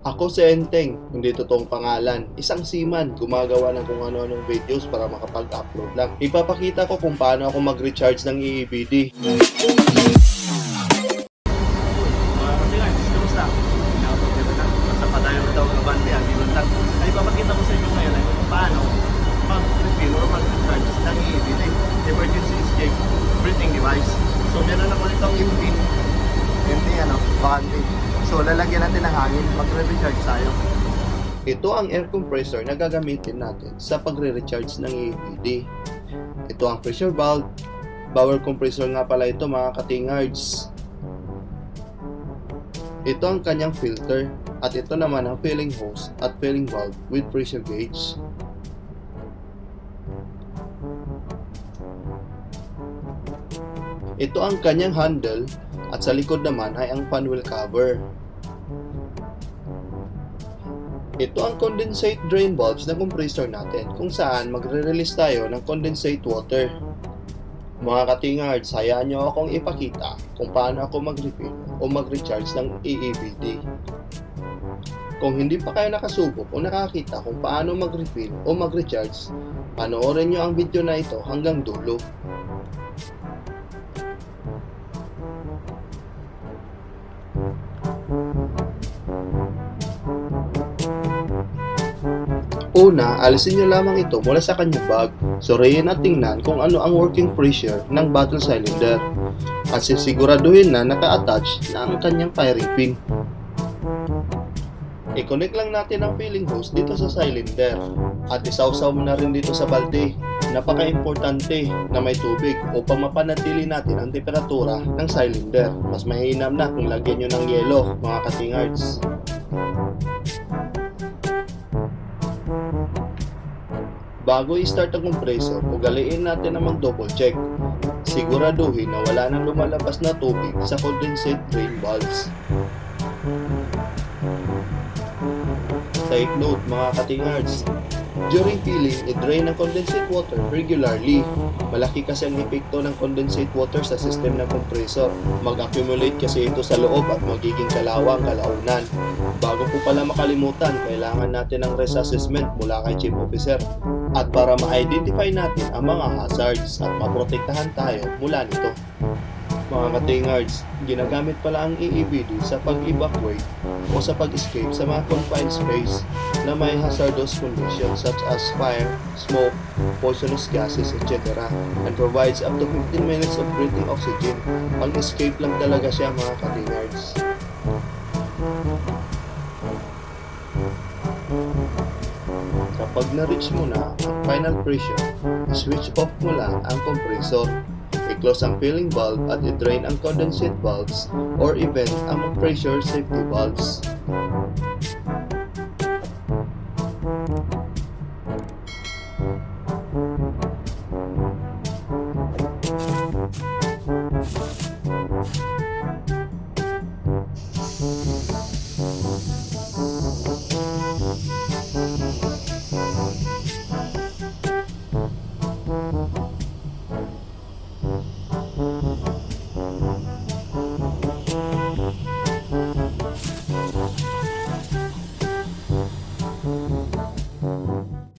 Ako si Enteng, hindi totoong pangalan. Isang seaman, gumagawa ng kung ano-anong videos para makapag-upload lang. Ipapakita ko kung paano ako mag-recharge ng EEBD. Mga kapilay, kamusta? Nakapagkita na. Basta pa tayo daw ng bandi, ang bilon lang. Ay, ipapakita ko sa inyo ngayon ay kung paano mag-refill or mag-recharge ng EEBD, Emergency Escape Breathing Device. So, meron ako nitong empty bandi. So, lalagyan natin ng hangin, magre-recharge tayo. Ito ang air compressor na gagamitin natin sa pagre-recharge ng EEBD. Ito ang pressure valve. Power compressor nga pala ito mga katingards. Ito ang kanyang filter at ito naman ang filling hose at filling valve with pressure gauge. Ito ang kanyang handle at sa likod naman ay ang fan wheel cover. Ito ang condensate drain valves ng compressor natin kung saan magre-release tayo ng condensate water. Mga katingards, hayaan nyo akong ipakita kung paano ako mag-refill o mag-recharge ng EEBD. Kung hindi pa kayo nakasubok o nakakita kung paano mag-refill o mag-recharge, panoorin nyo ang video na ito hanggang dulo. Una, alisin nyo lamang ito mula sa kanyang bag. Suriin at tingnan kung ano ang working pressure ng bottle cylinder. At sisiguraduhin na naka-attach na ang kanyang firing pin. I-connect lang natin ang filling hose dito sa cylinder. At isawsaw mo na rin dito sa balde. Napaka-importante na may tubig upang mapanatili natin ang temperatura ng cylinder. Mas mahinam na kung lagyan nyo ng yelo, mga katingards. Bago i-start ang compressor, ugaliin natin na mag-double check. Siguraduhin na wala nang lumalabas na tubig sa condensate drain valves. Take note mga katingards, during filling, i-drain ang condensate water regularly. Malaki kasi ang epekto ng condensate water sa system ng compressor. Mag-accumulate kasi ito sa loob at magiging kalawang kalaunan. Bago po pala makalimutan, kailangan natin ng risk assessment mula kay Chief Officer. At para ma-identify natin ang mga hazards at maprotektahan tayo mula nito. Mga katingards, ginagamit pala ang EEBD sa pag-evacuate o sa pag-escape sa mga confined space na may hazardous conditions such as fire, smoke, poisonous gases, etc. and provides up to 15 minutes of breathing oxygen. Pag-escape lang talaga siya mga katingards. Kapag na-reach mo na ang final pressure, switch off mo lang ang compressor. I-close ang filling valve at i-drain ang condensate valves or event ang pressure safety valves.